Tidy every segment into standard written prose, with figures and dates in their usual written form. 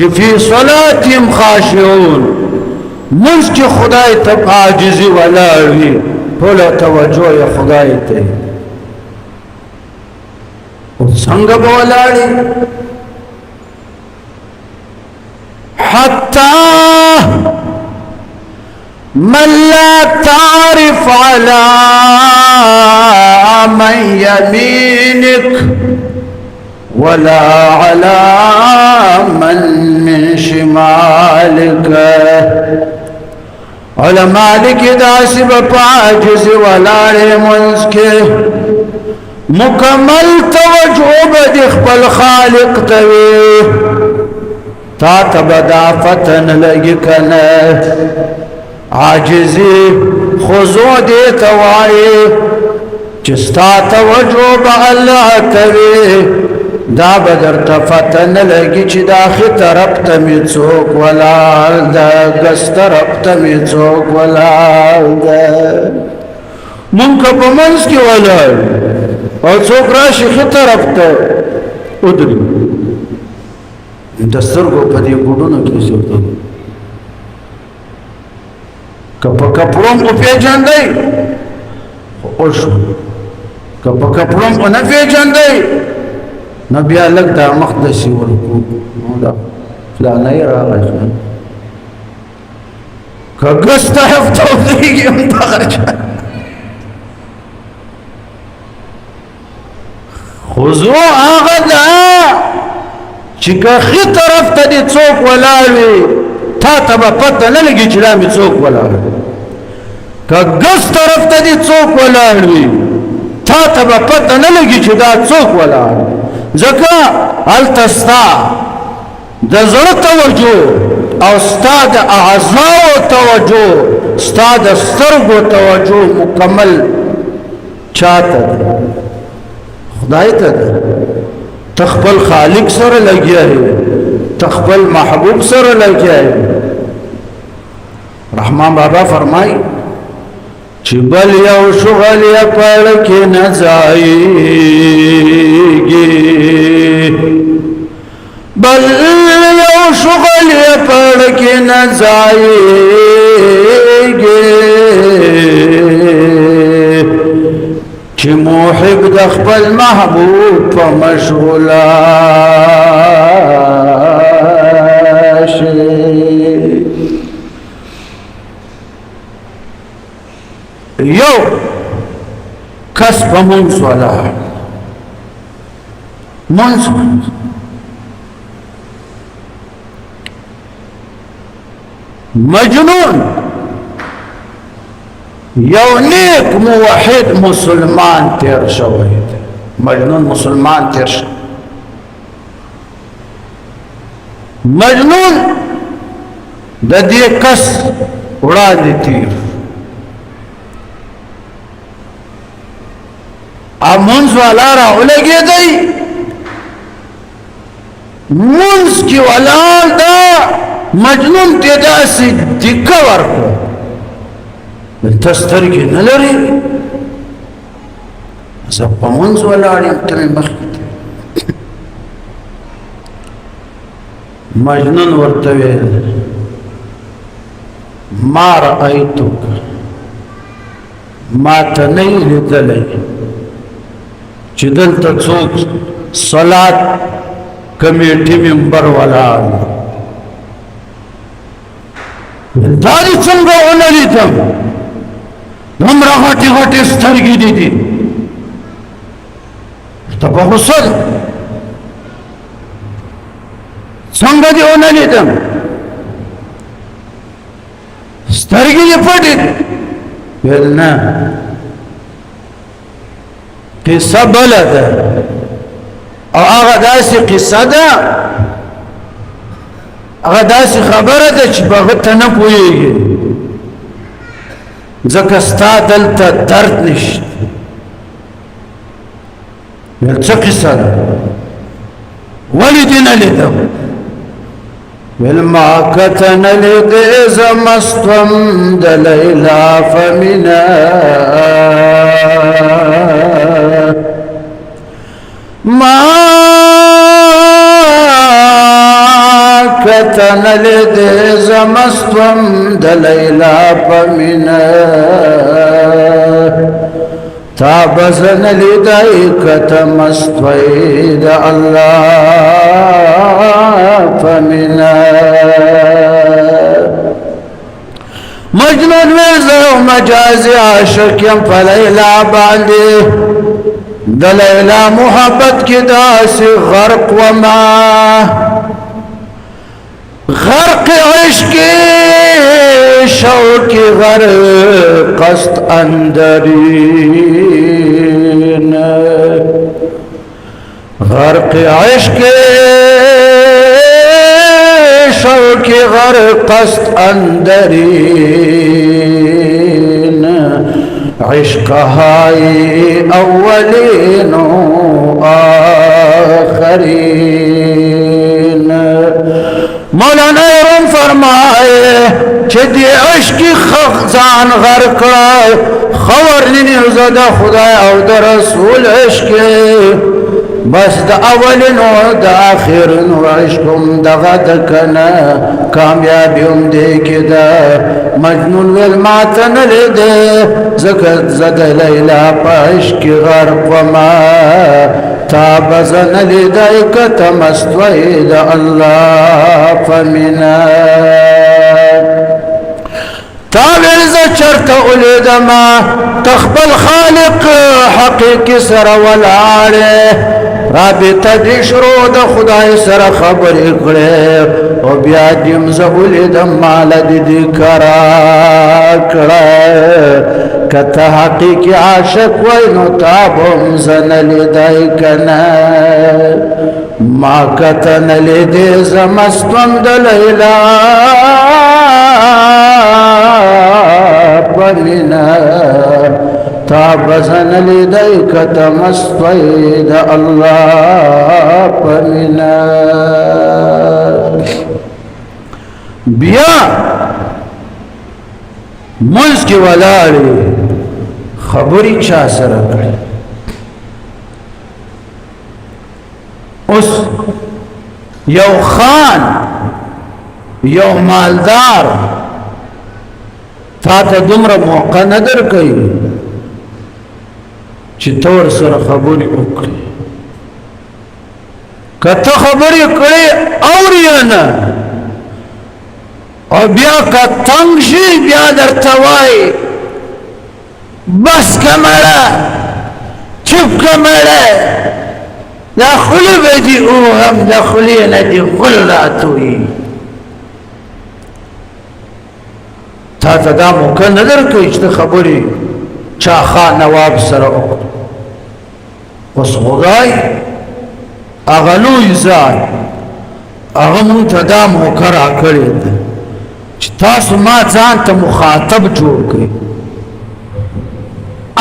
چې فی صلاتهم خاشعون منځ کې خدای ته عاجزي ولاړ وي ټوله توجه یې خدای ته او څنګه به ولاړې حتى من لا تعرف على من يمينك ولا على من شمالك علماء لکی داسی بپاجز والارے منسکے مکمل توجہ بدخ پل خالق توی تا تبدا فتن لگکن عاجزی خضوع دیتا وائی چستا توجہ با اللہ توی دا بدر تفتن لگی چی داخی طرف تمی چوک ولال دا گس طرف تمی چوک ولال دا منکا پا منز کی ولال او چوک راشی خی طرف تا ادری دستر کو پدی گوڑونا کیسی ہوتا کپا کپڑوں کو پیجان دائی اوشو کپا کپڑوں کو نفیجان دائی نبی الگ دا مقدسی ورکو دا فلانای راغشن که گستا هفتو دیگی ام داغشن خوزو آغا دا چکا خی طرف تا دی چوک ولاوی تا تبا پتا نلگی چلامی چوک ولاوی که گس طرف تا دی چوک ولاوی تا تبا پتا نلگی چلا چوک ولاوی زکا التستا د زړه توجه او ستا د اعضاء توجه ستا د سترګو توجه مکمل چاته خدای ته تخبل خالق سره لګیا ہے تخبل محبوب سره لګیا ہے رحمان بابا فرمای چې بل یو شغل یا پړ کې نه ځایږي بل یو شغل یا پړ کې نه ځایږي چې محب د خپل محبوب په مشغوله شي یو کس په منځ ولاړ منځ مجنون یو نیک موحد مسلمان تیر شوی مجنون مسلمان تیر شوی مجنون د دې کس وړاندې تیر امونز والا راولگی دی منز کی ولال دا مجنون تیدا سی دکا ورکو تسترگی نلری سب پا منز ولالیم تمی مخیط مجنون ورطوی ما رأیتوک ما تنیل دلی چې دلته څوک صلات کمیټي ممبر ولاړ دا دې څنګه ونلیدم دومره غټې غټې سترګې دي ته په غوسه څنګه دې ونلیدم سترګې دې پټې ویل نه قصه بله ده او هغه داسې قصه ده هغه داسې خبره ده چې په هغه ته نه پوهېږي ځکه ستا دلته درد نشته څه قصه ده ولې دې نه لیدم ویل ما کته نه لیدې زه مست وم د لیلا فمینا ما تنلد زمستم د لیلا پمینا تا بزن لیدائی کتمستوئی د اللہ پمینا مجنون ویزو مجازی عاشق یم فلیلا باندی د لیلا محبت کی داسی غرق وما غرق عشقی شوقی غرق است اندرین غرق عشقی شوقی غرق است اندرین عشق های اولین و آخرین مولانا روم فرمائے چه دی عشقی خزان غرق خور ننیوزه دا خدای او دا رسول عشقی بس دا اولین و دا آخرین و عشقم دا غد کنا کامیابی ام دے که دا مجنون والماتن لیده زکت زد لیلا پا عشقی غرق وما تا بزن لیدائی کتمستوئی دا اللہ فمنا تابعز چرت اولیدما تخبل خالق حقیقی سر والعالے رابطہ دی شروع دا خدای سر خبر اکڑے و بیادیم زولیدم مالا دی کرا کڑے کتا حقیقی عاشق وینو تابم زن لیدائی کنا ما کتا نلیدی زمستم دلیلا پمینا تا بزن لیدائی کتا مستوئی دا اللہ پمینا بیا منز کی ولاری خبری چا سر کړي اوس یو خان یو مالدار تا ته دومره موقع نه درکوي چې تور سره خبرې وکړي که ته خبرې کړې اورې نه او بیا که تنگ شي بیا درته وایي بس که مړه چوپ که مړه دا خولې به دي اوهم د خولې نه دې غل راتوي تا ته دا موقع نه درکوي چې ته خبرې چا خان نواب سره وکړي اوس خدای هغه لوی ذات هغه مونږ ته دا موقع راکړې ده چې تاسو ما ځان ته مخاطب جوړ کړئ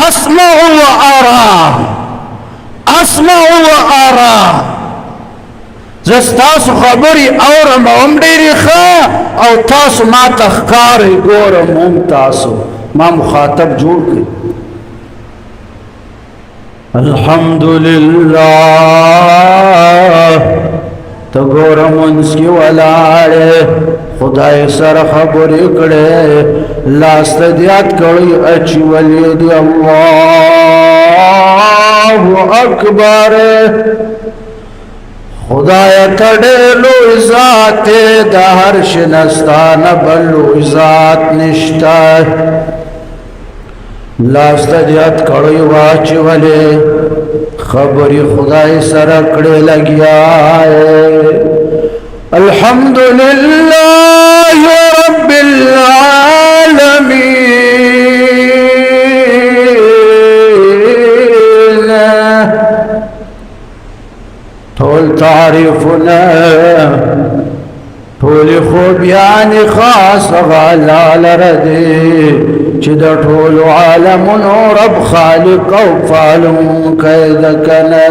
اسمع و ارى اسمع و ارى زستاسو خبري اورم هم ډېرې ښه او تاسو ما ته ښکارئ ګورم هم تاسو ما مخاطب جوړ کړئ الحمدلله تو ګوره منځ کې ولاړې خدای سره خبرې کړې لاس ته دې یاد کړی اچولې دې الله اکبر خدای ته ډېر لوی ذات د هر شي نه ستا نه بل لوی ذات نشته لاس ته دې یاد کړی واچولې خبری خدای سره کړه لګیا الحمدلله رب العالمین ټول تعریفنا ټول خوبیان خاص غلا لردی چې د ټول عالمونو رب خالق او فالم کید کنه